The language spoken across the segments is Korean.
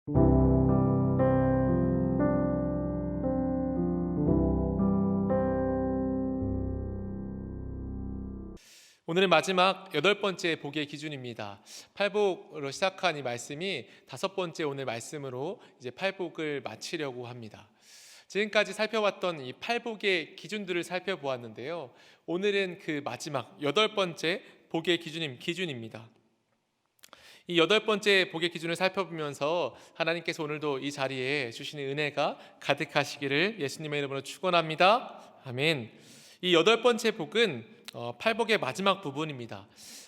오늘은 마지막 8번째 복의 기준입니다. 팔복으로 시작한 이 말씀이 5번째 오늘 말씀으로 이제 팔복을 마치려고 합니다. 지금까지 살펴봤던 이 팔복의 기준들을 살펴보았는데요. 오늘은 그 마지막 8번째 복의 기준입니다. 이 8번째 복의 기준을 살펴보면서 하나님께서 오늘도 이 자리에 주시는 은혜가 가득하시기를 예수님의 이름으로 축원합니다. 아멘. 이 8번째 복은 팔복의 마지막 부분입니다.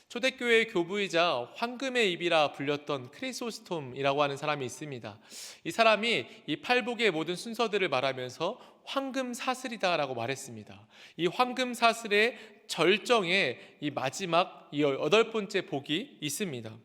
초대교회의 교부이자 황금의 입이라 불렸던 크리소스톰이라고 하는 사람이 있습니다. 이 사람이 이 팔복의 모든 순서들을 말하면서 황금 사슬이다라고 말했습니다. 이 황금 사슬의 절정에 이 마지막 이 8번째 복이 있습니다.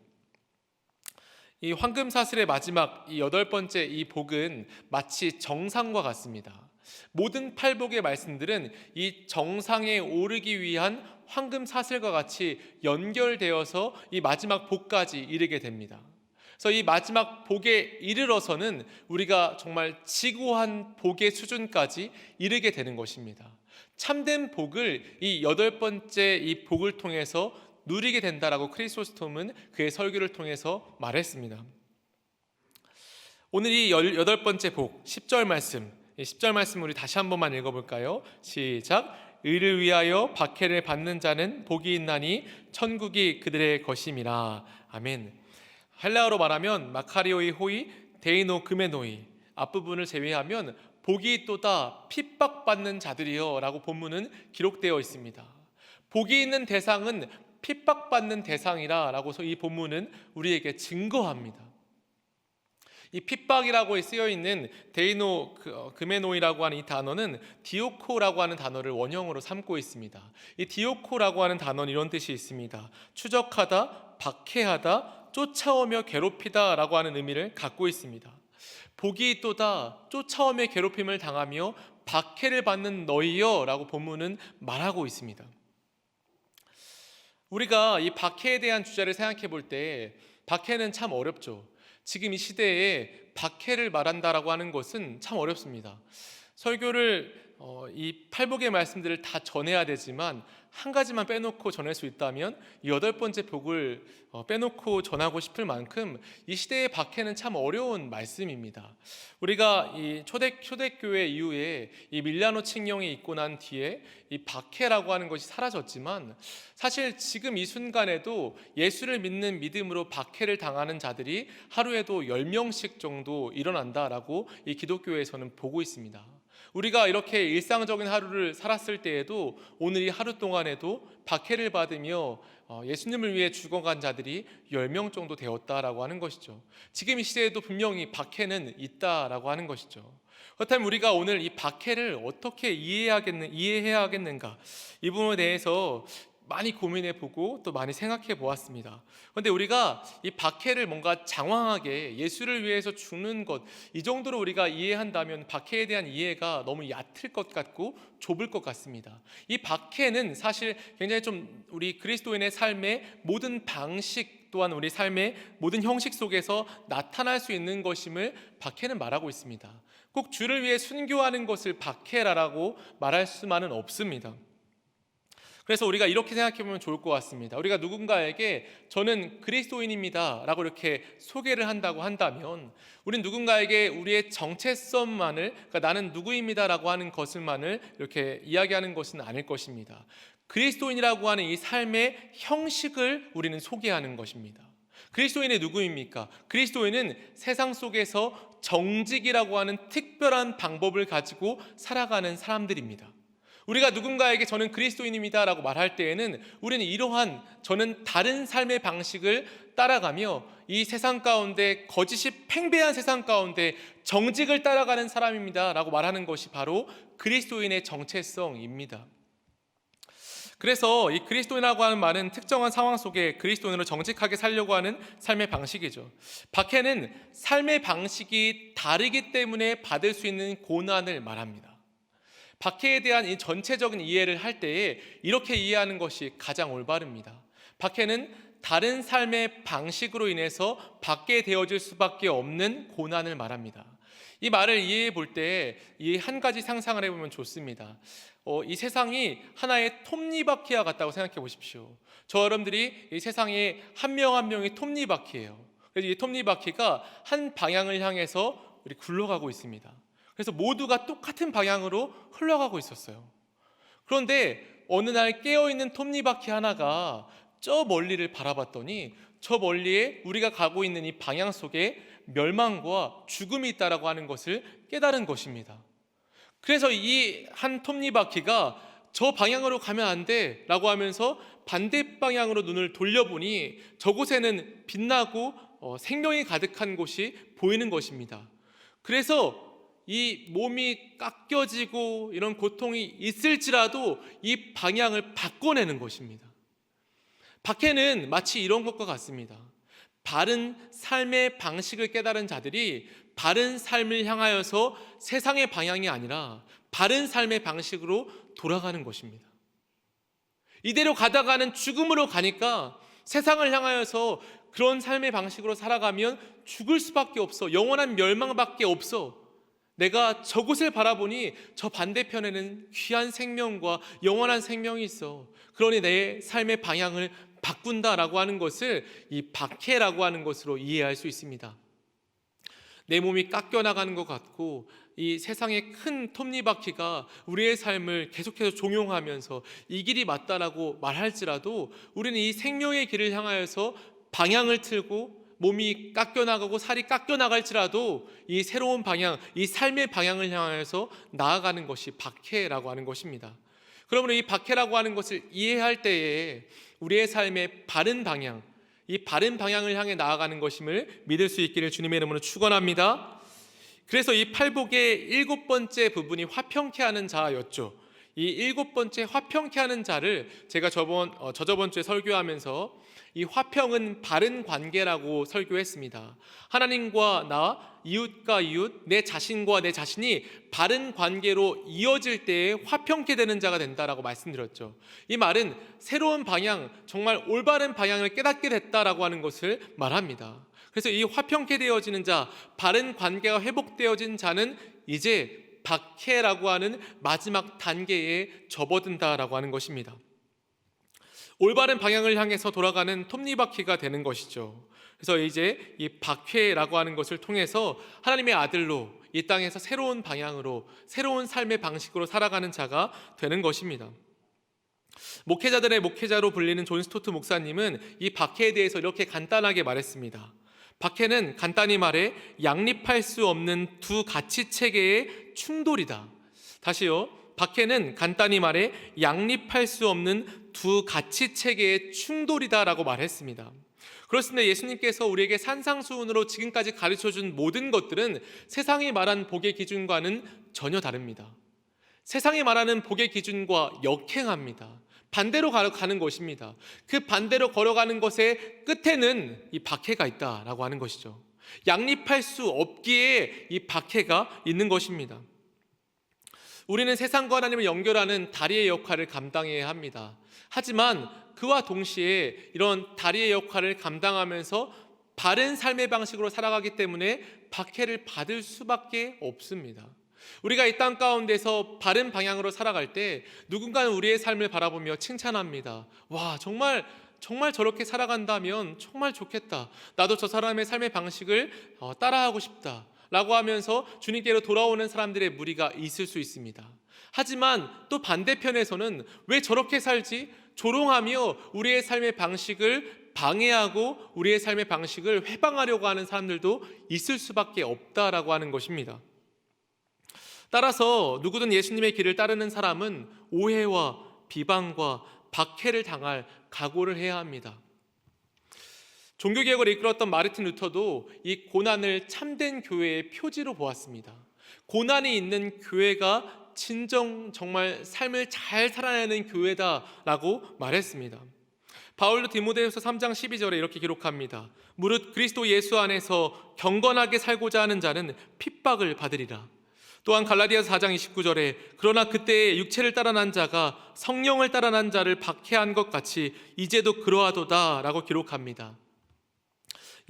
이 황금 사슬의 마지막 이 8번째 이 복은 마치 정상과 같습니다. 모든 팔복의 말씀들은 이 정상에 오르기 위한 황금 사슬과 같이 연결되어서 이 마지막 복까지 이르게 됩니다. 그래서 이 마지막 복에 이르러서는 우리가 정말 지고한 복의 수준까지 이르게 되는 것입니다. 참된 복을 이 8번째 이 복을 통해서 누리게 된다라고 크리소스톰은 그의 설교를 통해서 말했습니다. 오늘 이 18번째 복 10절 말씀, 이 10절 말씀 우리 다시 한 번만 읽어볼까요? 시작. 의를 위하여 박해를 받는 자는 복이 있나니 천국이 그들의 것임이라. 아멘. 헬라어로 말하면 마카리오이 호이 데이노 그메노이, 앞부분을 제외하면 복이 있도다 핍박받는 자들이여 라고 본문은 기록되어 있습니다. 복이 있는 대상은 핍박받는 대상이라 라고 이 본문은 우리에게 증거합니다. 이 핍박이라고 쓰여 있는 데이노 그메노이라고 하는 이 단어는 디오코라고 하는 단어를 원형으로 삼고 있습니다. 이 디오코라고 하는 단어는 이런 뜻이 있습니다. 추적하다, 박해하다, 쫓아오며 괴롭히다 라고 하는 의미를 갖고 있습니다. 복이 있도다 쫓아오며 괴롭힘을 당하며 박해를 받는 너희여 라고 본문은 말하고 있습니다. 우리가 이 박해에 대한 주제를 생각해 볼 때 박해는 참 어렵죠. 지금 이 시대에 박해를 말한다라고 하는 것은 참 어렵습니다. 설교를 이 팔복의 말씀들을 다 전해야 되지만 한 가지만 빼놓고 전할 수 있다면 이 8번째 복을 빼놓고 전하고 싶을 만큼 이 시대의 박해는 참 어려운 말씀입니다. 우리가 이 초대교회 이후에 이 밀라노 칙령이 있고 난 뒤에 이 박해라고 하는 것이 사라졌지만 사실 지금 이 순간에도 예수를 믿는 믿음으로 박해를 당하는 자들이 하루에도 10명씩 정도 일어난다라고 이 기독교에서는 보고 있습니다. 우리가 이렇게 일상적인 하루를 살았을 때에도 오늘 이 하루 동안에도 박해를 받으며 예수님을 위해 죽어간 자들이 10명 정도 되었다라고 하는 것이죠. 지금 이 시대에도 분명히 박해는 있다라고 하는 것이죠. 그렇다면 우리가 오늘 이 박해를 어떻게 이해해야 하겠는가, 이 부분에 대해서 많이 고민해보고 또 많이 생각해 보았습니다. 그런데 우리가 이 박해를 뭔가 장황하게 예수를 위해서 죽는 것, 이 정도로 우리가 이해한다면 박해에 대한 이해가 너무 얕을 것 같고 좁을 것 같습니다. 이 박해는 사실 굉장히 좀 우리 그리스도인의 삶의 모든 방식 또한 우리 삶의 모든 형식 속에서 나타날 수 있는 것임을 박해는 말하고 있습니다. 꼭 주를 위해 순교하는 것을 박해라라고 말할 수만은 없습니다. 그래서 우리가 이렇게 생각해보면 좋을 것 같습니다. 우리가 누군가에게 저는 그리스도인입니다 라고 이렇게 소개를 한다고 한다면 우린 누군가에게 우리의 정체성만을, 그러니까 나는 누구입니다 라고 하는 것을만을 이렇게 이야기하는 것은 아닐 것입니다. 그리스도인이라고 하는 이 삶의 형식을 우리는 소개하는 것입니다. 그리스도인이 누구입니까? 그리스도인은 세상 속에서 정직이라고 하는 특별한 방법을 가지고 살아가는 사람들입니다. 우리가 누군가에게 저는 그리스도인입니다 라고 말할 때에는 우리는 이러한 저는 다른 삶의 방식을 따라가며 이 세상 가운데 거짓이 팽배한 세상 가운데 정직을 따라가는 사람입니다 라고 말하는 것이 바로 그리스도인의 정체성입니다. 그래서 이 그리스도인이라고 하는 말은 특정한 상황 속에 그리스도인으로 정직하게 살려고 하는 삶의 방식이죠. 박해는 삶의 방식이 다르기 때문에 받을 수 있는 고난을 말합니다. 박해에 대한 이 전체적인 이해를 할 때에 이렇게 이해하는 것이 가장 올바릅니다. 박해는 다른 삶의 방식으로 인해서 받게 되어질 수밖에 없는 고난을 말합니다. 이 말을 이해해 볼 때 이 한 가지 상상을 해보면 좋습니다. 이 세상이 하나의 톱니바퀴와 같다고 생각해 보십시오. 저 여러분들이 이 세상에 한 명 한 명이 톱니바퀴예요. 그래서 이 톱니바퀴가 한 방향을 향해서 우리 굴러가고 있습니다. 그래서 모두가 똑같은 방향으로 흘러가고 있었어요. 그런데 어느 날 깨어있는 톱니바퀴 하나가 저 멀리를 바라봤더니 저 멀리에 우리가 가고 있는 이 방향 속에 멸망과 죽음이 있다라고 하는 것을 깨달은 것입니다. 그래서 이 한 톱니바퀴가 저 방향으로 가면 안 돼 라고 하면서 반대 방향으로 눈을 돌려보니 저곳에는 빛나고 생명이 가득한 곳이 보이는 것입니다. 그래서 이 몸이 깎여지고 이런 고통이 있을지라도 이 방향을 바꿔내는 것입니다. 박해는 마치 이런 것과 같습니다. 바른 삶의 방식을 깨달은 자들이 바른 삶을 향하여서 세상의 방향이 아니라 바른 삶의 방식으로 돌아가는 것입니다. 이대로 가다가는 죽음으로 가니까 세상을 향하여서 그런 삶의 방식으로 살아가면 죽을 수밖에 없어. 영원한 멸망밖에 없어. 내가 저곳을 바라보니 저 반대편에는 귀한 생명과 영원한 생명이 있어. 그러니 내 삶의 방향을 바꾼다라고 하는 것을 이 박해라고 하는 것으로 이해할 수 있습니다. 내 몸이 깎여나가는 것 같고 이 세상의 큰 톱니바퀴가 우리의 삶을 계속해서 종용하면서 이 길이 맞다라고 말할지라도 우리는 이 생명의 길을 향하여서 방향을 틀고 몸이 깎여나가고 살이 깎여나갈지라도 이 새로운 방향, 이 삶의 방향을 향하여서 나아가는 것이 박해라고 하는 것입니다. 그러므로 이 박해라고 하는 것을 이해할 때에 우리의 삶의 바른 방향, 이 바른 방향을 향해 나아가는 것임을 믿을 수 있기를 주님의 이름으로 축원합니다. 그래서 이 팔복의 7번째 부분이 화평케 하는 자였죠. 이 7번째 화평케 하는 자를 제가 저저번 주에 설교하면서 이 화평은 바른 관계라고 설교했습니다. 하나님과 나, 이웃과 이웃, 내 자신과 내 자신이 바른 관계로 이어질 때에 화평케 되는 자가 된다라고 말씀드렸죠. 이 말은 새로운 방향, 정말 올바른 방향을 깨닫게 됐다라고 하는 것을 말합니다. 그래서 이 화평케 되어지는 자, 바른 관계가 회복되어진 자는 이제 박해라고 하는 마지막 단계에 접어든다라고 하는 것입니다. 올바른 방향을 향해서 돌아가는 톱니바퀴가 되는 것이죠. 그래서 이제 이 박해라고 하는 것을 통해서 하나님의 아들로 이 땅에서 새로운 방향으로 새로운 삶의 방식으로 살아가는 자가 되는 것입니다. 목회자들의 목회자로 불리는 존 스토트 목사님은 이 박해에 대해서 이렇게 간단하게 말했습니다. 박해는 간단히 말해 양립할 수 없는 두 가치 체계의 충돌이다. 다시요. 박해는 간단히 말해 양립할 수 없는 두 가치 체계의 충돌이다라고 말했습니다. 그렇습니다. 예수님께서 우리에게 산상수훈으로 지금까지 가르쳐준 모든 것들은 세상이 말한 복의 기준과는 전혀 다릅니다. 세상이 말하는 복의 기준과 역행합니다. 반대로 가는 것입니다. 그 반대로 걸어가는 것의 끝에는 이 박해가 있다라고 하는 것이죠. 양립할 수 없기에 이 박해가 있는 것입니다. 우리는 세상과 하나님을 연결하는 다리의 역할을 감당해야 합니다. 하지만 그와 동시에 이런 다리의 역할을 감당하면서 바른 삶의 방식으로 살아가기 때문에 박해를 받을 수밖에 없습니다. 우리가 이 땅 가운데서 바른 방향으로 살아갈 때 누군가는 우리의 삶을 바라보며 칭찬합니다. 와, 정말 저렇게 살아간다면 정말 좋겠다. 나도 저 사람의 삶의 방식을 따라하고 싶다 라고 하면서 주님께로 돌아오는 사람들의 무리가 있을 수 있습니다. 하지만 또 반대편에서는 왜 저렇게 살지? 조롱하며 우리의 삶의 방식을 방해하고 우리의 삶의 방식을 회방하려고 하는 사람들도 있을 수밖에 없다라고 하는 것입니다. 따라서 누구든 예수님의 길을 따르는 사람은 오해와 비방과 박해를 당할 각오를 해야 합니다. 종교개혁을 이끌었던 마르틴 루터도 이 고난을 참된 교회의 표지로 보았습니다. 고난이 있는 교회가 정말 삶을 잘 살아내는 교회다라고 말했습니다. 바울도 디모데후서 3장 12절에 이렇게 기록합니다. 무릇 그리스도 예수 안에서 경건하게 살고자 하는 자는 핍박을 받으리라. 또한 갈라디아서 4장 29절에 그러나 그때의 육체를 따라 난 자가 성령을 따라 난 자를 박해한 것 같이 이제도 그러하도다 라고 기록합니다.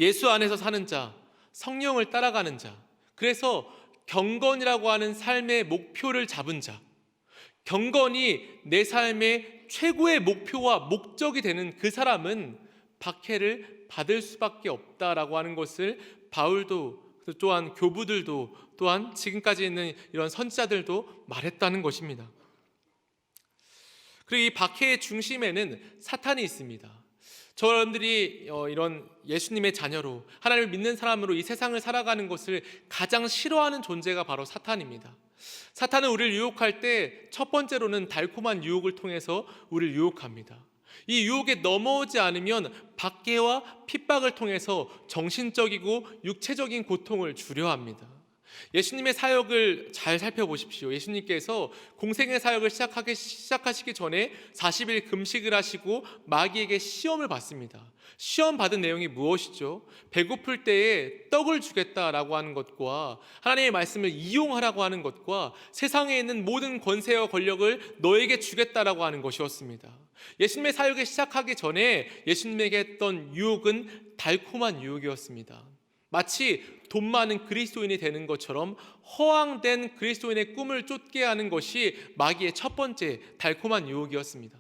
예수 안에서 사는 자, 성령을 따라가는 자, 그래서 경건이라고 하는 삶의 목표를 잡은 자, 경건이 내 삶의 최고의 목표와 목적이 되는 그 사람은 박해를 받을 수밖에 없다라고 하는 것을 바울도 또한 교부들도 또한 지금까지 있는 이런 선지자들도 말했다는 것입니다. 그리고 이 박해의 중심에는 사탄이 있습니다. 저분들이 이런 예수님의 자녀로 하나님을 믿는 사람으로 이 세상을 살아가는 것을 가장 싫어하는 존재가 바로 사탄입니다. 사탄은 우리를 유혹할 때 첫 번째로는 달콤한 유혹을 통해서 우리를 유혹합니다. 이 유혹에 넘어오지 않으면 박해와 핍박을 통해서 정신적이고 육체적인 고통을 주려 합니다. 예수님의 사역을 잘 살펴보십시오. 예수님께서 공생의 사역을 시작하시기 전에 40일 금식을 하시고 마귀에게 시험을 받습니다. 시험 받은 내용이 무엇이죠? 배고플 때에 떡을 주겠다라고 하는 것과 하나님의 말씀을 이용하라고 하는 것과 세상에 있는 모든 권세와 권력을 너에게 주겠다라고 하는 것이었습니다. 예수님의 사역을 시작하기 전에 예수님에게 했던 유혹은 달콤한 유혹이었습니다. 마치 돈 많은 그리스도인이 되는 것처럼 허황된 그리스도인의 꿈을 쫓게 하는 것이 마귀의 첫 번째 달콤한 유혹이었습니다.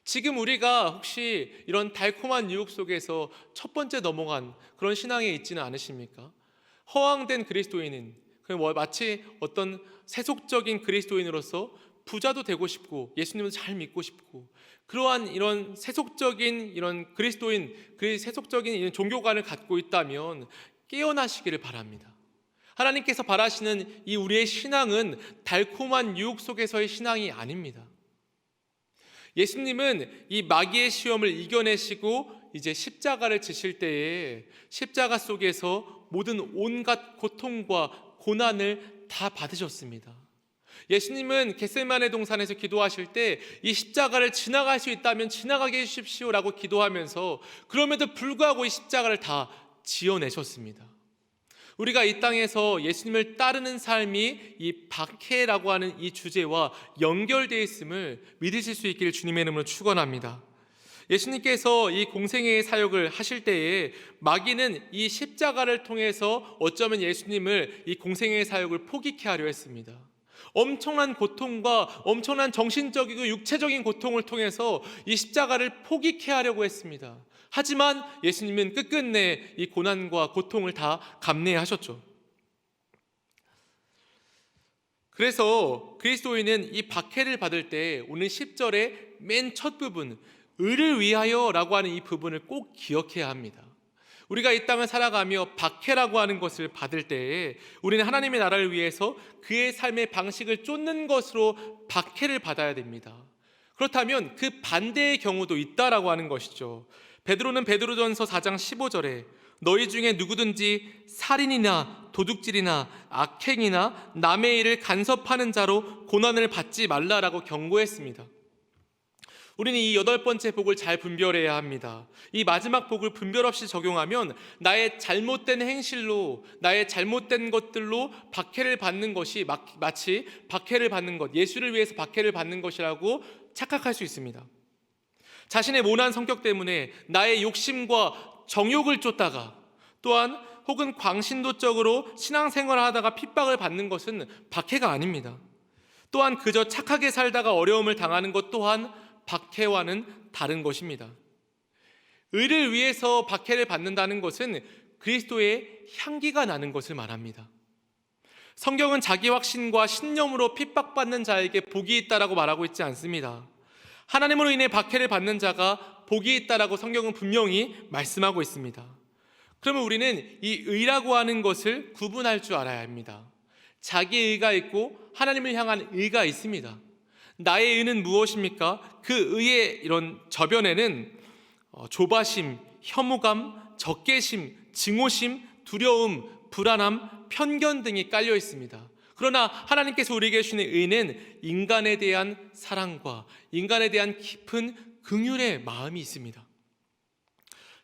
지금 우리가 혹시 이런 달콤한 유혹 속에서 첫 번째 넘어간 그런 신앙에 있지는 않으십니까? 허황된 그리스도인은 마치 어떤 세속적인 그리스도인으로서 부자도 되고 싶고 예수님을 잘 믿고 싶고 그러한 이런 세속적인 이런 그리스도인, 그 세속적인 이런 종교관을 갖고 있다면 깨어나시기를 바랍니다. 하나님께서 바라시는 이 우리의 신앙은 달콤한 유혹 속에서의 신앙이 아닙니다. 예수님은 이 마귀의 시험을 이겨내시고 이제 십자가를 지실 때에 십자가 속에서 모든 온갖 고통과 고난을 다 받으셨습니다. 예수님은 겟세마네 동산에서 기도하실 때 이 십자가를 지나갈 수 있다면 지나가게 해주십시오라고 기도하면서 그럼에도 불구하고 이 십자가를 다 지어내셨습니다. 우리가 이 땅에서 예수님을 따르는 삶이 이 박해라고 하는 이 주제와 연결되어 있음을 믿으실 수 있기를 주님의 이름으로 축원합니다. 예수님께서 이 공생애의 사역을 하실 때에 마귀는 이 십자가를 통해서 어쩌면 예수님을 이 공생애의 사역을 포기케 하려 했습니다. 엄청난 고통과 엄청난 정신적이고 육체적인 고통을 통해서 이 십자가를 포기케 하려고 했습니다. 하지만 예수님은 끝끝내 이 고난과 고통을 다 감내하셨죠. 그래서 그리스도인은 이 박해를 받을 때 오늘 10절의 맨 첫 부분 의를 위하여 라고 하는 이 부분을 꼭 기억해야 합니다. 우리가 이 땅을 살아가며 박해라고 하는 것을 받을 때에 우리는 하나님의 나라를 위해서 그의 삶의 방식을 쫓는 것으로 박해를 받아야 됩니다. 그렇다면 그 반대의 경우도 있다라고 하는 것이죠. 베드로는 베드로전서 4장 15절에 너희 중에 누구든지 살인이나 도둑질이나 악행이나 남의 일을 간섭하는 자로 고난을 받지 말라라고 경고했습니다. 우리는 이 8번째 복을 잘 분별해야 합니다. 이 마지막 복을 분별 없이 적용하면 나의 잘못된 행실로, 나의 잘못된 것들로 박해를 받는 것이 마치 박해를 받는 것, 예수를 위해서 박해를 받는 것이라고 착각할 수 있습니다. 자신의 모난 성격 때문에 나의 욕심과 정욕을 쫓다가 또한 혹은 광신도적으로 신앙생활을 하다가 핍박을 받는 것은 박해가 아닙니다. 또한 그저 착하게 살다가 어려움을 당하는 것 또한 박해와는 다른 것입니다. 의를 위해서 박해를 받는다는 것은 그리스도의 향기가 나는 것을 말합니다. 성경은 자기 확신과 신념으로 핍박받는 자에게 복이 있다라고 말하고 있지 않습니다. 하나님으로 인해 박해를 받는 자가 복이 있다라고 성경은 분명히 말씀하고 있습니다. 그러면 우리는 이 의라고 하는 것을 구분할 줄 알아야 합니다. 자기의 의가 있고 하나님을 향한 의가 있습니다. 나의 의는 무엇입니까? 그 의의 이런 저변에는 조바심, 혐오감, 적개심, 증오심, 두려움, 불안함, 편견 등이 깔려 있습니다. 그러나 하나님께서 우리에게 주시는 의는 인간에 대한 사랑과 인간에 대한 깊은 긍휼의 마음이 있습니다.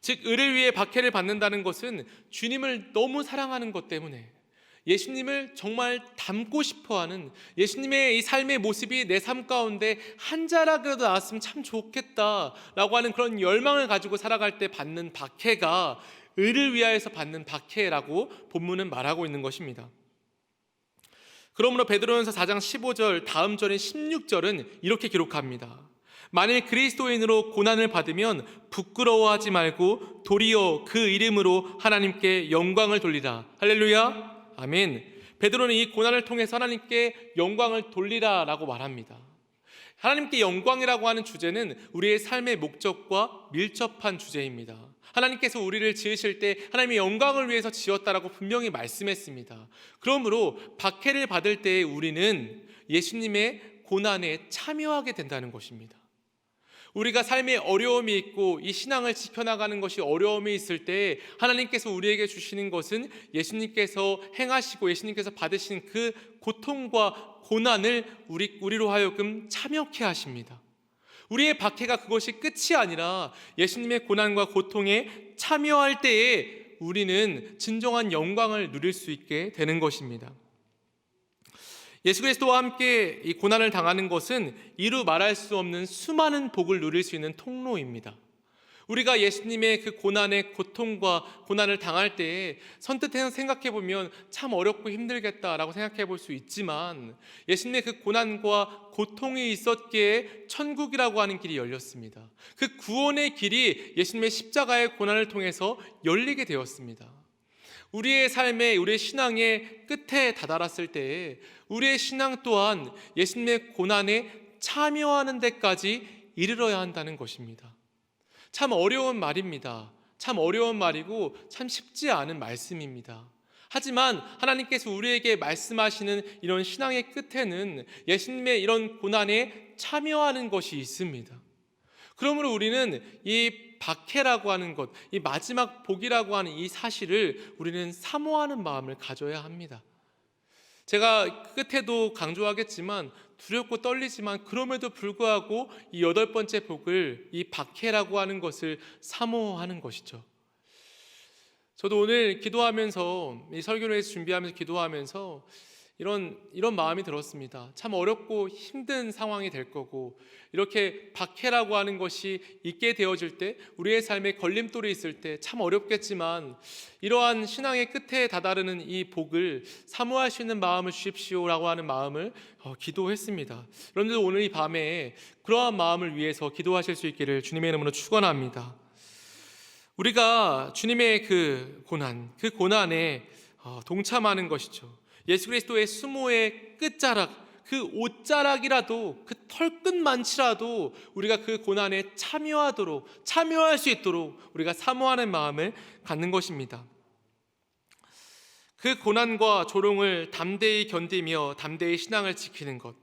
즉 의를 위해 박해를 받는다는 것은 주님을 너무 사랑하는 것 때문에 예수님을 정말 닮고 싶어하는, 예수님의 이 삶의 모습이 내 삶 가운데 한 자락이라도 나왔으면 참 좋겠다라고 하는 그런 열망을 가지고 살아갈 때 받는 박해가 의를 위하여서 받는 박해라고 본문은 말하고 있는 것입니다. 그러므로 베드로전서 4장 15절 다음 절인 16절은 이렇게 기록합니다. 만일 그리스도인으로 고난을 받으면 부끄러워하지 말고 도리어 그 이름으로 하나님께 영광을 돌리라. 할렐루야. 아멘. 베드로는 이 고난을 통해서 하나님께 영광을 돌리라라고 말합니다. 하나님께 영광이라고 하는 주제는 우리의 삶의 목적과 밀접한 주제입니다. 하나님께서 우리를 지으실 때 하나님의 영광을 위해서 지었다라고 분명히 말씀했습니다. 그러므로 박해를 받을 때 우리는 예수님의 고난에 참여하게 된다는 것입니다. 우리가 삶에 어려움이 있고 이 신앙을 지켜나가는 것이 어려움이 있을 때 하나님께서 우리에게 주시는 것은 예수님께서 행하시고 예수님께서 받으신 그 고통과 고난을 우리로 하여금 참여케 하십니다. 우리의 박해가 그것이 끝이 아니라 예수님의 고난과 고통에 참여할 때에 우리는 진정한 영광을 누릴 수 있게 되는 것입니다. 예수 그리스도와 함께 이 고난을 당하는 것은 이루 말할 수 없는 수많은 복을 누릴 수 있는 통로입니다. 우리가 예수님의 그 고난의 고통과 고난을 당할 때에 선뜻 생각해 보면 참 어렵고 힘들겠다라고 생각해 볼 수 있지만 예수님의 그 고난과 고통이 있었기에 천국이라고 하는 길이 열렸습니다. 그 구원의 길이 예수님의 십자가의 고난을 통해서 열리게 되었습니다. 우리의 삶에, 우리의 신앙의 끝에 다다랐을 때에 우리의 신앙 또한 예수님의 고난에 참여하는 데까지 이르러야 한다는 것입니다. 참 어려운 말입니다. 참 어려운 말이고 참 쉽지 않은 말씀입니다. 하지만 하나님께서 우리에게 말씀하시는 이런 신앙의 끝에는 예수님의 이런 고난에 참여하는 것이 있습니다. 그러므로 우리는 이 박해라고 하는 것, 이 마지막 복이라고 하는 이 사실을 우리는 사모하는 마음을 가져야 합니다. 제가 끝에도 강조하겠지만 두렵고 떨리지만 그럼에도 불구하고 이 8번째 복을, 이 박해라고 하는 것을 사모하는 것이죠. 저도 오늘 기도하면서, 이 설교를 해서 준비하면서 기도하면서 이런 마음이 들었습니다. 참 어렵고 힘든 상황이 될 거고 이렇게 박해라고 하는 것이 있게 되어질 때, 우리의 삶에 걸림돌이 있을 때 참 어렵겠지만 이러한 신앙의 끝에 다다르는 이 복을 사모할 수 있는 마음을 주십시오라고 하는 마음을 기도했습니다. 여러분들 오늘 이 밤에 그러한 마음을 위해서 기도하실 수 있기를 주님의 이름으로 축원합니다. 우리가 주님의 그 고난에 동참하는 것이죠. 예수 그리스도의 수모의 끝자락, 그 옷자락이라도, 그 털끝만치라도 우리가 그 고난에 참여할 수 있도록 우리가 사모하는 마음을 갖는 것입니다. 그 고난과 조롱을 담대히 견디며 담대히 신앙을 지키는 것,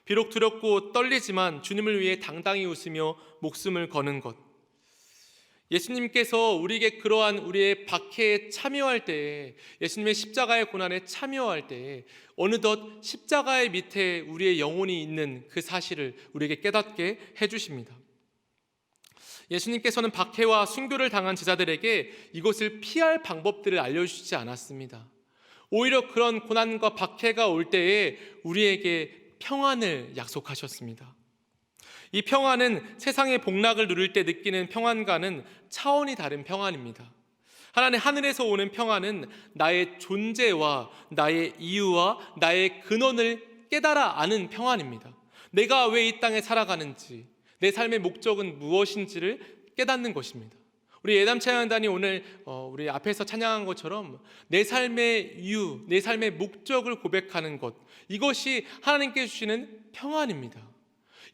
비록 두렵고 떨리지만 주님을 위해 당당히 웃으며 목숨을 거는 것, 예수님께서 우리에게 그러한 우리의 박해에 참여할 때에, 예수님의 십자가의 고난에 참여할 때에 어느덧 십자가의 밑에 우리의 영혼이 있는 그 사실을 우리에게 깨닫게 해주십니다. 예수님께서는 박해와 순교를 당한 제자들에게 이것을 피할 방법들을 알려주시지 않았습니다. 오히려 그런 고난과 박해가 올 때에 우리에게 평안을 약속하셨습니다. 이 평안은 세상의 복락을 누릴 때 느끼는 평안과는 차원이 다른 평안입니다. 하늘에서 오는 평안은 나의 존재와 나의 이유와 나의 근원을 깨달아 아는 평안입니다. 내가 왜 이 땅에 살아가는지, 내 삶의 목적은 무엇인지를 깨닫는 것입니다. 우리 예담 찬양단이 오늘 우리 앞에서 찬양한 것처럼 내 삶의 이유, 내 삶의 목적을 고백하는 것, 이것이 하나님께 주시는 평안입니다.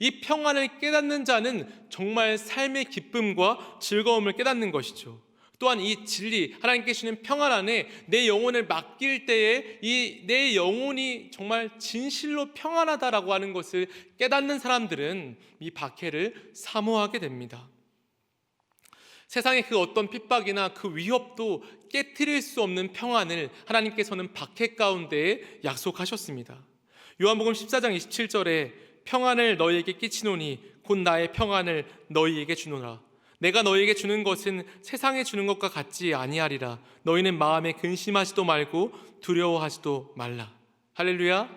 이 평안을 깨닫는 자는 정말 삶의 기쁨과 즐거움을 깨닫는 것이죠. 또한 이 진리, 하나님께 주시는 평안 안에 내 영혼을 맡길 때에 이 내 영혼이 정말 진실로 평안하다라고 하는 것을 깨닫는 사람들은 이 박해를 사모하게 됩니다. 세상의 그 어떤 핍박이나 그 위협도 깨트릴 수 없는 평안을 하나님께서는 박해 가운데에 약속하셨습니다. 요한복음 14장 27절에 평안을 너희에게 끼치노니 곧 나의 평안을 너희에게 주노라. 내가 너희에게 주는 것은 세상에 주는 것과 같지 아니하리라. 너희는 마음에 근심하지도 말고 두려워하지도 말라. 할렐루야.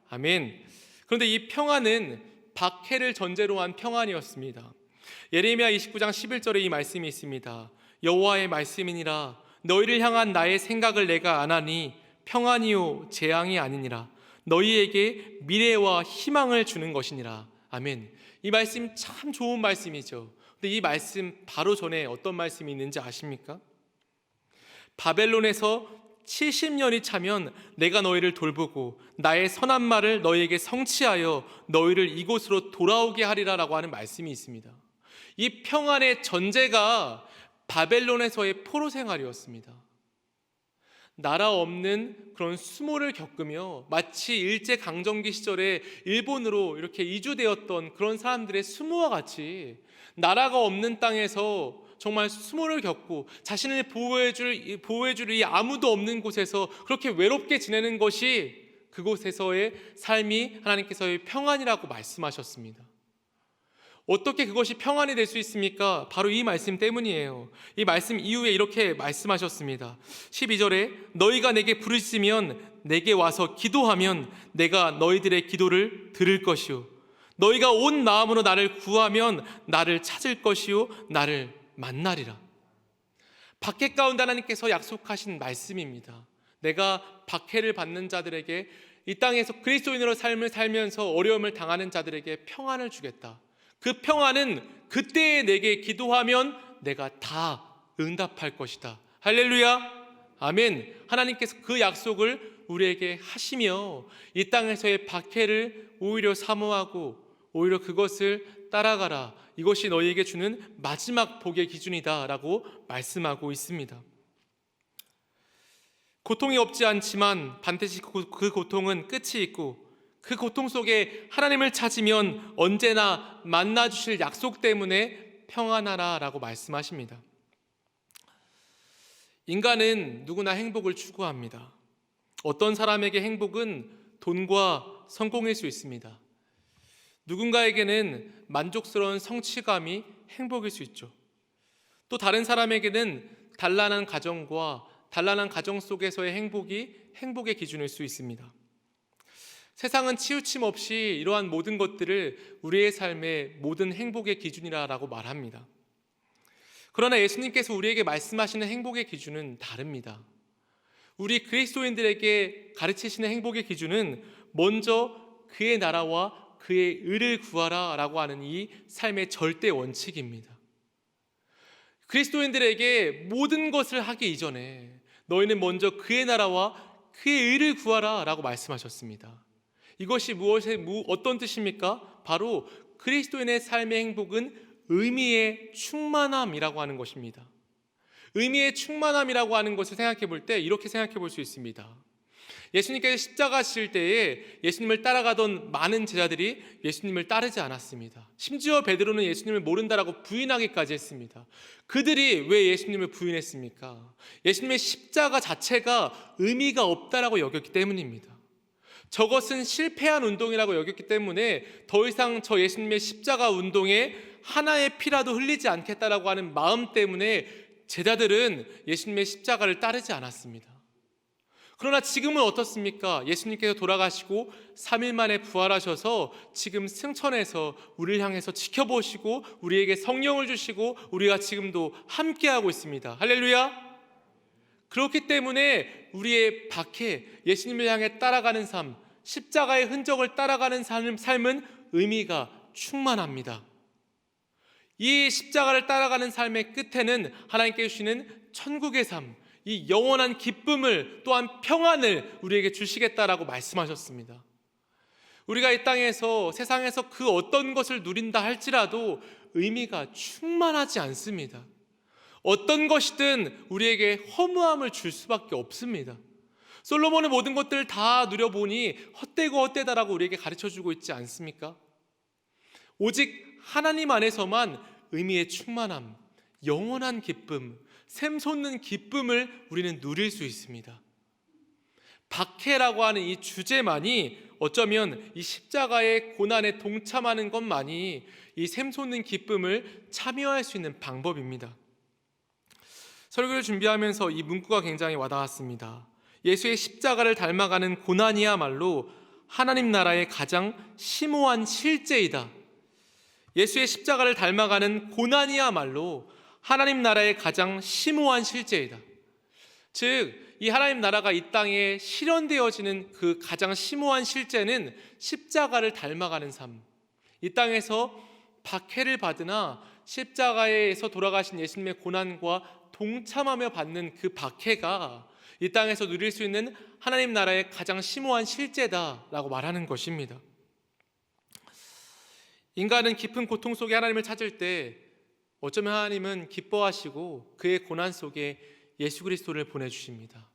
아멘. 그런데 이 평안은 박해를 전제로 한 평안이었습니다. 예레미야 29장 11절에 이 말씀이 있습니다. 여호와의 말씀이니라. 너희를 향한 나의 생각을 내가 아나니 평안이요 재앙이 아니니라. 너희에게 미래와 희망을 주는 것이니라. 아멘. 이 말씀 참 좋은 말씀이죠. 근데 이 말씀 바로 전에 어떤 말씀이 있는지 아십니까? 바벨론에서 70년이 차면 내가 너희를 돌보고 나의 선한 말을 너희에게 성취하여 너희를 이곳으로 돌아오게 하리라라고 하는 말씀이 있습니다. 이 평안의 전제가 바벨론에서의 포로 생활이었습니다. 나라 없는 그런 수모를 겪으며 마치 일제강점기 시절에 일본으로 이렇게 이주되었던 그런 사람들의 수모와 같이 나라가 없는 땅에서 정말 수모를 겪고 자신을 보호해줄 이 아무도 없는 곳에서 그렇게 외롭게 지내는 것이 그곳에서의 삶이 하나님께서의 평안이라고 말씀하셨습니다. 어떻게 그것이 평안이 될 수 있습니까? 바로 이 말씀 때문이에요. 이 말씀 이후에 이렇게 말씀하셨습니다. 12절에 너희가 내게 부르짖으면 내게 와서 기도하면 내가 너희들의 기도를 들을 것이요 너희가 온 마음으로 나를 구하면 나를 찾을 것이요 나를 만나리라. 박해 가운데 하나님께서 약속하신 말씀입니다. 내가 박해를 받는 자들에게 이 땅에서 그리스도인으로 삶을 살면서 어려움을 당하는 자들에게 평안을 주겠다. 그 평안은 그때에 내게 기도하면 내가 다 응답할 것이다. 할렐루야. 아멘. 하나님께서 그 약속을 우리에게 하시며 이 땅에서의 박해를 오히려 사모하고 오히려 그것을 따라가라. 이것이 너희에게 주는 마지막 복의 기준이다 라고 말씀하고 있습니다. 고통이 없지 않지만 반드시 그 고통은 끝이 있고 그 고통 속에 하나님을 찾으면 언제나 만나주실 약속 때문에 평안하라 라고 말씀하십니다. 인간은 누구나 행복을 추구합니다. 어떤 사람에게 행복은 돈과 성공일 수 있습니다. 누군가에게는 만족스러운 성취감이 행복일 수 있죠. 또 다른 사람에게는 단란한 가정과 단란한 가정 속에서의 행복이 행복의 기준일 수 있습니다. 세상은 치우침 없이 이러한 모든 것들을 우리의 삶의 모든 행복의 기준이라고 말합니다. 그러나 예수님께서 우리에게 말씀하시는 행복의 기준은 다릅니다. 우리 그리스도인들에게 가르치시는 행복의 기준은 먼저 그의 나라와 그의 의를 구하라 라고 하는 이 삶의 절대 원칙입니다. 그리스도인들에게 모든 것을 하기 이전에 너희는 먼저 그의 나라와 그의 의를 구하라 라고 말씀하셨습니다. 이것이 어떤 뜻입니까? 바로 그리스도인의 삶의 행복은 의미의 충만함이라고 하는 것입니다. 의미의 충만함이라고 하는 것을 생각해 볼 때 이렇게 생각해 볼 수 있습니다. 예수님께서 십자가 지실 때에 예수님을 따라가던 많은 제자들이 예수님을 따르지 않았습니다. 심지어 베드로는 예수님을 모른다라고 부인하기까지 했습니다. 그들이 왜 예수님을 부인했습니까? 예수님의 십자가 자체가 의미가 없다라고 여겼기 때문입니다. 저것은 실패한 운동이라고 여겼기 때문에 더 이상 저 예수님의 십자가 운동에 하나의 피라도 흘리지 않겠다라고 하는 마음 때문에 제자들은 예수님의 십자가를 따르지 않았습니다. 그러나 지금은 어떻습니까? 예수님께서 돌아가시고 3일 만에 부활하셔서 지금 승천해서 우리를 향해서 지켜보시고 우리에게 성령을 주시고 우리가 지금도 함께하고 있습니다. 할렐루야. 그렇기 때문에 우리의 박해, 예수님을 향해 따라가는 삶, 십자가의 흔적을 따라가는 삶은 의미가 충만합니다. 이 십자가를 따라가는 삶의 끝에는 하나님께 주시는 천국의 삶, 이 영원한 기쁨을 또한 평안을 우리에게 주시겠다라고 말씀하셨습니다. 우리가 이 땅에서 세상에서 그 어떤 것을 누린다 할지라도 의미가 충만하지 않습니다. 어떤 것이든 우리에게 허무함을 줄 수밖에 없습니다. 솔로몬은 모든 것들을 다 누려보니 헛되고 헛되다라고 우리에게 가르쳐주고 있지 않습니까? 오직 하나님 안에서만 의미의 충만함, 영원한 기쁨, 샘솟는 기쁨을 우리는 누릴 수 있습니다. 박해라고 하는 이 주제만이 어쩌면 이 십자가의 고난에 동참하는 것만이 이 샘솟는 기쁨을 참여할 수 있는 방법입니다. 설교를 준비하면서 이 문구가 굉장히 와닿았습니다. 예수의 십자가를 닮아가는 고난이야말로 하나님 나라의 가장 심오한 실제이다. 예수의 십자가를 닮아가는 고난이야말로 하나님 나라의 가장 심오한 실제이다. 즉, 이 하나님 나라가 이 땅에 실현되어지는 그 가장 심오한 실제는 십자가를 닮아가는 삶. 이 땅에서 박해를 받으나 십자가에서 돌아가신 예수님의 고난과 동참하며 받는 그 박해가 이 땅에서 누릴 수 있는 하나님 나라의 가장 심오한 실제다라고 말하는 것입니다. 인간은 깊은 고통 속에 하나님을 찾을 때 어쩌면 하나님은 기뻐하시고 그의 고난 속에 예수 그리스도를 보내주십니다.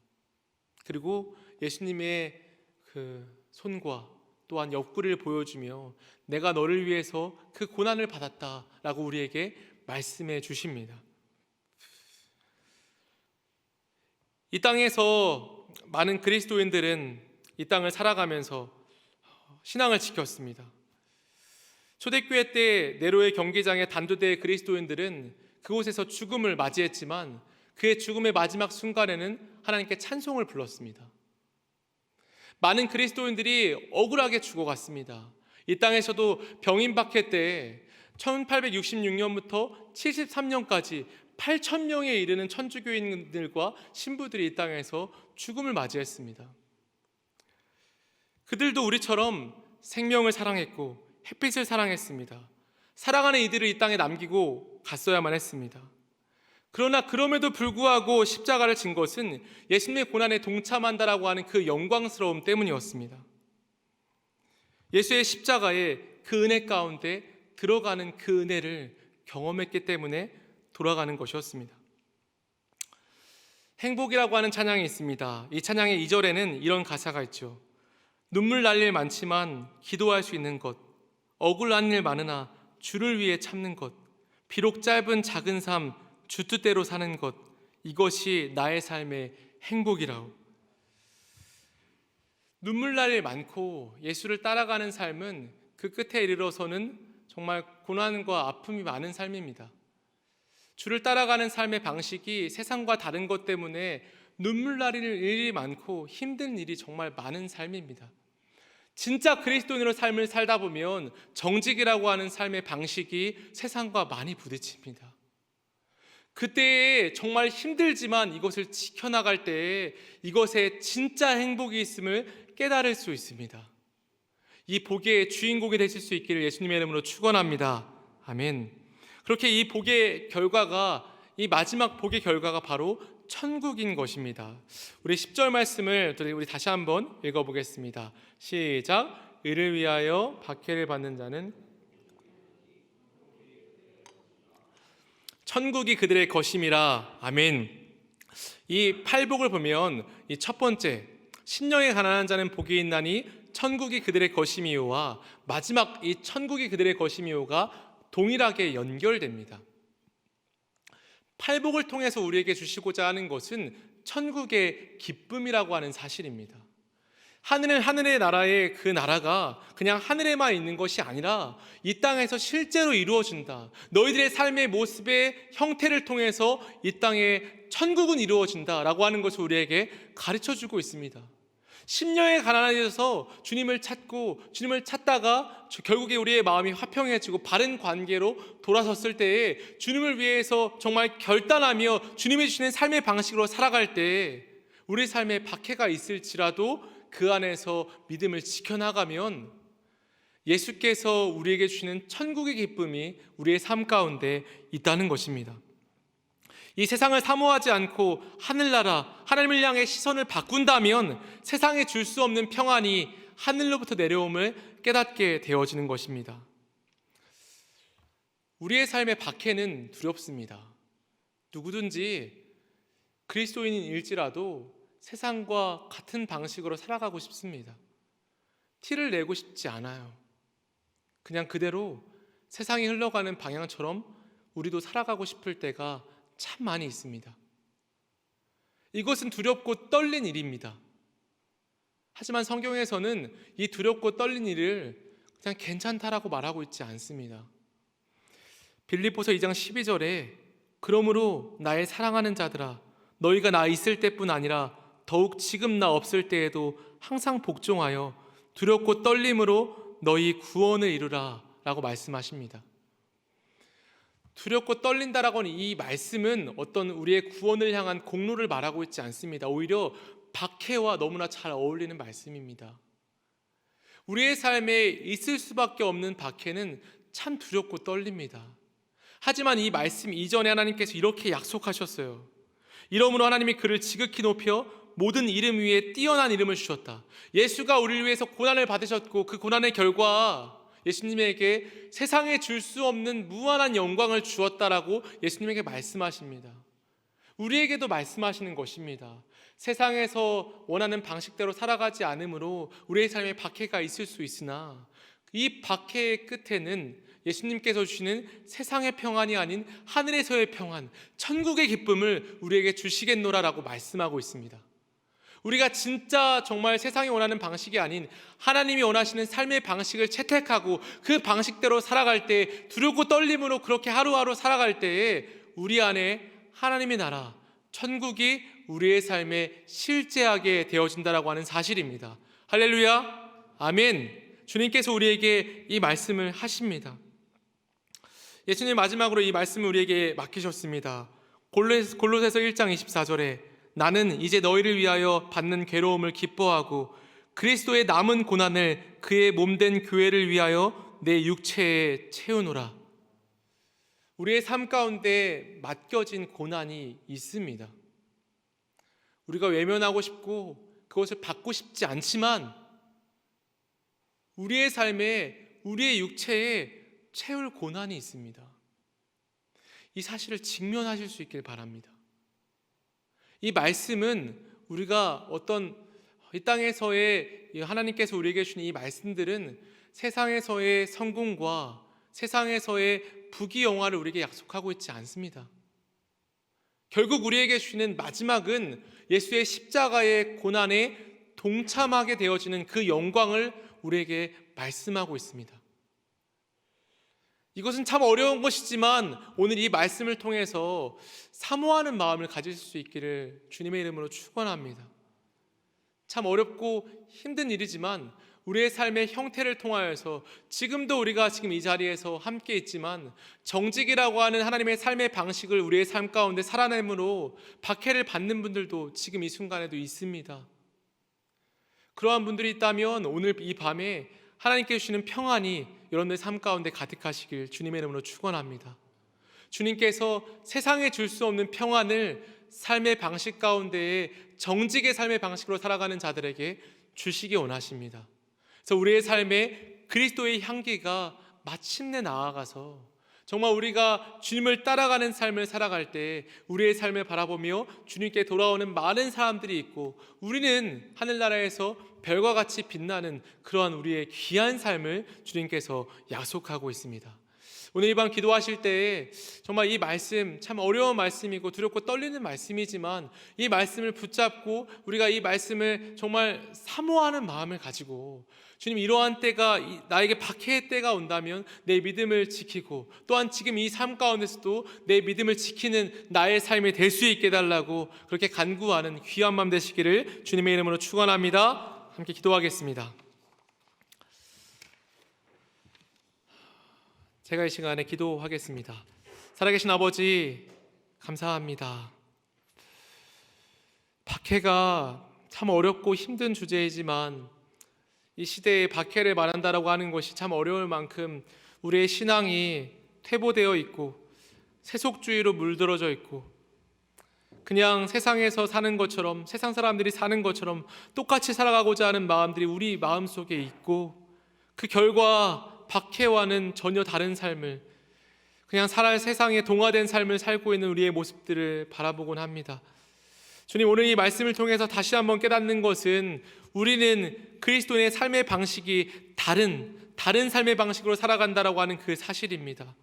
그리고 예수님의 그 손과 또한 옆구리를 보여주며 내가 너를 위해서 그 고난을 받았다라고 우리에게 말씀해 주십니다. 이 땅에서 많은 그리스도인들은 이 땅을 살아가면서 신앙을 지켰습니다. 초대교회 때 네로의 경기장에 단도대의 그리스도인들은 그곳에서 죽음을 맞이했지만 그의 죽음의 마지막 순간에는 하나님께 찬송을 불렀습니다. 많은 그리스도인들이 억울하게 죽어갔습니다. 이 땅에서도 병임 박해 때 1866년부터 73년까지 8,000명에 이르는 천주교인들과 신부들이 이 땅에서 죽음을 맞이했습니다. 그들도 우리처럼 생명을 사랑했고 햇빛을 사랑했습니다. 사랑하는 이들을 이 땅에 남기고 갔어야만 했습니다. 그러나 그럼에도 불구하고 십자가를 진 것은 예수님의 고난에 동참한다라고 하는 그 영광스러움 때문이었습니다. 예수의 십자가에 그 은혜 가운데 들어가는 그 은혜를 경험했기 때문에 돌아가는 것이었습니다. 행복이라고 하는 찬양이 있습니다. 이 찬양의 2절에는 이런 가사가 있죠. 눈물 날 일 많지만 기도할 수 있는 것, 억울한 일 많으나 주를 위해 참는 것, 비록 짧은 작은 삶 주 뜻대로 사는 것, 이것이 나의 삶의 행복이라오. 눈물 날 일 많고 예수를 따라가는 삶은 그 끝에 이르러서는 정말 고난과 아픔이 많은 삶입니다. 주를 따라가는 삶의 방식이 세상과 다른 것 때문에 눈물 날 일이 많고 힘든 일이 정말 많은 삶입니다. 진짜 그리스도인으로 삶을 살다 보면 정직이라고 하는 삶의 방식이 세상과 많이 부딪힙니다. 그때에 정말 힘들지만 이것을 지켜나갈 때에 이것에 진짜 행복이 있음을 깨달을 수 있습니다. 이 복의 주인공이 되실 수 있기를 예수님의 이름으로 축원합니다. 아멘. 그렇게 이 복의 결과가, 이 마지막 복의 결과가 바로 천국인 것입니다. 우리 10절 말씀을 우리 다시 한번 읽어보겠습니다. 시작. 의를 위하여 박해를 받는 자는 천국이 그들의 것임이라. 아멘. 이 팔복을 보면 이 첫 번째, 심령에 가난한 자는 복이 있나니 천국이 그들의 것임이요와 마지막 이 천국이 그들의 것임이요가 동일하게 연결됩니다. 팔복을 통해서 우리에게 주시고자 하는 것은 천국의 기쁨이라고 하는 사실입니다. 하늘의 나라의 그 나라가 그냥 하늘에만 있는 것이 아니라 이 땅에서 실제로 이루어진다. 너희들의 삶의 모습의 형태를 통해서 이 땅에 천국은 이루어진다라고 하는 것을 우리에게 가르쳐주고 있습니다. 심령에 가난해져서 주님을 찾고 주님을 찾다가 결국에 우리의 마음이 화평해지고 바른 관계로 돌아섰을 때에 주님을 위해서 정말 결단하며 주님이 주시는 삶의 방식으로 살아갈 때에 우리 삶에 박해가 있을지라도 그 안에서 믿음을 지켜나가면 예수께서 우리에게 주시는 천국의 기쁨이 우리의 삶 가운데 있다는 것입니다. 이 세상을 사모하지 않고 하늘나라, 하나님을 향해 시선을 바꾼다면 세상에 줄 수 없는 평안이 하늘로부터 내려옴을 깨닫게 되어지는 것입니다. 우리의 삶의 박해는 두렵습니다. 누구든지 그리스도인일지라도 세상과 같은 방식으로 살아가고 싶습니다. 티를 내고 싶지 않아요. 그냥 그대로 세상이 흘러가는 방향처럼 우리도 살아가고 싶을 때가 참 많이 있습니다. 이것은 두렵고 떨린 일입니다. 하지만 성경에서는 이 두렵고 떨린 일을 그냥 괜찮다라고 말하고 있지 않습니다. 빌립보서 2장 12절에 그러므로 나의 사랑하는 자들아 너희가 나 있을 때뿐 아니라 더욱 지금 나 없을 때에도 항상 복종하여 두렵고 떨림으로 너희 구원을 이루라 라고 말씀하십니다. 두렵고 떨린다라고 하는 이 말씀은 어떤 우리의 구원을 향한 공로를 말하고 있지 않습니다. 오히려 박해와 너무나 잘 어울리는 말씀입니다. 우리의 삶에 있을 수밖에 없는 박해는 참 두렵고 떨립니다. 하지만 이 말씀 이전에 하나님께서 이렇게 약속하셨어요. 이러므로 하나님이 그를 지극히 높여 모든 이름 위에 뛰어난 이름을 주셨다. 예수가 우리를 위해서 고난을 받으셨고 그 고난의 결과 예수님에게 세상에 줄 수 없는 무한한 영광을 주었다라고 예수님에게 말씀하십니다. 우리에게도 말씀하시는 것입니다. 세상에서 원하는 방식대로 살아가지 않으므로 우리의 삶에 박해가 있을 수 있으나 이 박해의 끝에는 예수님께서 주시는 세상의 평안이 아닌 하늘에서의 평안, 천국의 기쁨을 우리에게 주시겠노라라고 말씀하고 있습니다. 우리가 진짜 정말 세상이 원하는 방식이 아닌 하나님이 원하시는 삶의 방식을 채택하고 그 방식대로 살아갈 때 두렵고 떨림으로 그렇게 하루하루 살아갈 때에 우리 안에 하나님의 나라, 천국이 우리의 삶에 실제하게 되어진다라고 하는 사실입니다. 할렐루야, 아멘. 주님께서 우리에게 이 말씀을 하십니다. 예수님 마지막으로 이 말씀을 우리에게 맡기셨습니다. 골로새서 1장 24절에 나는 이제 너희를 위하여 받는 괴로움을 기뻐하고 그리스도의 남은 고난을 그의 몸된 교회를 위하여 내 육체에 채우노라. 우리의 삶 가운데 맡겨진 고난이 있습니다. 우리가 외면하고 싶고 그것을 받고 싶지 않지만 우리의 삶에 우리의 육체에 채울 고난이 있습니다. 이 사실을 직면하실 수 있길 바랍니다. 이 말씀은 우리가 어떤 이 땅에서의 하나님께서 우리에게 주신 이 말씀들은 세상에서의 성공과 세상에서의 부귀영화를 우리에게 약속하고 있지 않습니다. 결국 우리에게 주시는 마지막은 예수의 십자가의 고난에 동참하게 되어지는 그 영광을 우리에게 말씀하고 있습니다. 이것은 참 어려운 것이지만 오늘 이 말씀을 통해서 사모하는 마음을 가질 수 있기를 주님의 이름으로 축원합니다. 참 어렵고 힘든 일이지만 우리의 삶의 형태를 통하여서 지금도 우리가 지금 이 자리에서 함께 있지만 정직이라고 하는 하나님의 삶의 방식을 우리의 삶 가운데 살아내므로 박해를 받는 분들도 지금 이 순간에도 있습니다. 그러한 분들이 있다면 오늘 이 밤에 하나님께 주시는 평안이 여러분의 삶 가운데 가득하시길 주님의 이름으로 축원합니다. 주님께서 세상에 줄 수 없는 평안을 삶의 방식 가운데에 정직의 삶의 방식으로 살아가는 자들에게 주시기 원하십니다. 그래서 우리의 삶에 그리스도의 향기가 마침내 나아가서 정말 우리가 주님을 따라가는 삶을 살아갈 때 우리의 삶을 바라보며 주님께 돌아오는 많은 사람들이 있고 우리는 하늘나라에서 별과 같이 빛나는 그러한 우리의 귀한 삶을 주님께서 약속하고 있습니다. 오늘 이 밤 기도하실 때에 정말 이 말씀 참 어려운 말씀이고 두렵고 떨리는 말씀이지만 이 말씀을 붙잡고 우리가 이 말씀을 정말 사모하는 마음을 가지고 주님 이러한 때가 나에게 박해의 때가 온다면 내 믿음을 지키고 또한 지금 이 삶 가운데서도 내 믿음을 지키는 나의 삶이 될 수 있게 해달라고 그렇게 간구하는 귀한 마음 되시기를 주님의 이름으로 축원합니다. 함께 기도하겠습니다. 제가 이 시간에 기도하겠습니다. 살아계신 아버지 감사합니다. 박해가 참 어렵고 힘든 주제이지만 이 시대에 박해를 말한다라고 하는 것이 참 어려울 만큼 우리의 신앙이 퇴보되어 있고 세속주의로 물들어져 있고 그냥 세상에서 사는 것처럼 세상 사람들이 사는 것처럼 똑같이 살아가고자 하는 마음들이 우리 마음속에 있고 그 결과 박해와는 전혀 다른 삶을 그냥 살아야 세상에 동화된 삶을 살고 있는 우리의 모습들을 바라보곤 합니다. 주님 오늘 이 말씀을 통해서 다시 한번 깨닫는 것은 우리는 그리스도인의 삶의 방식이 다른 삶의 방식으로 살아간다라고 하는 그 사실입니다.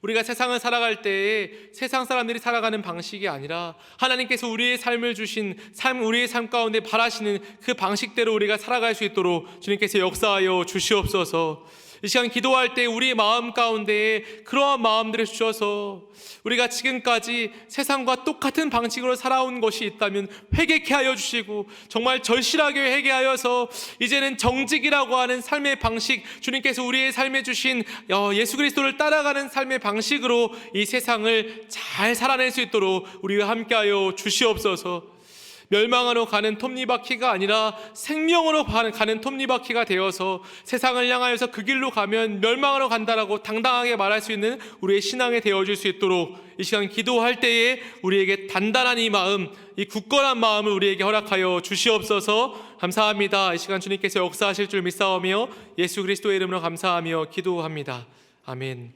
우리가 세상을 살아갈 때에 세상 사람들이 살아가는 방식이 아니라 하나님께서 우리의 삶을 주신 우리의 삶 가운데 바라시는 그 방식대로 우리가 살아갈 수 있도록 주님께서 역사하여 주시옵소서. 이 시간 기도할 때 우리의 마음 가운데에 그러한 마음들을 주셔서 우리가 지금까지 세상과 똑같은 방식으로 살아온 것이 있다면 회개케 하여 주시고 정말 절실하게 회개하여서 이제는 정직이라고 하는 삶의 방식, 주님께서 우리의 삶에 주신 예수 그리스도를 따라가는 삶의 방식으로 이 세상을 잘 살아낼 수 있도록 우리와 함께하여 주시옵소서. 멸망으로 가는 톱니바퀴가 아니라 생명으로 가는 톱니바퀴가 되어서 세상을 향하여서 그 길로 가면 멸망으로 간다라고 당당하게 말할 수 있는 우리의 신앙이 되어줄 수 있도록 이 시간 기도할 때에 우리에게 단단한 이 마음, 이 굳건한 마음을 우리에게 허락하여 주시옵소서. 감사합니다. 이 시간 주님께서 역사하실 줄 믿사오며 예수 그리스도의 이름으로 감사하며 기도합니다. 아멘.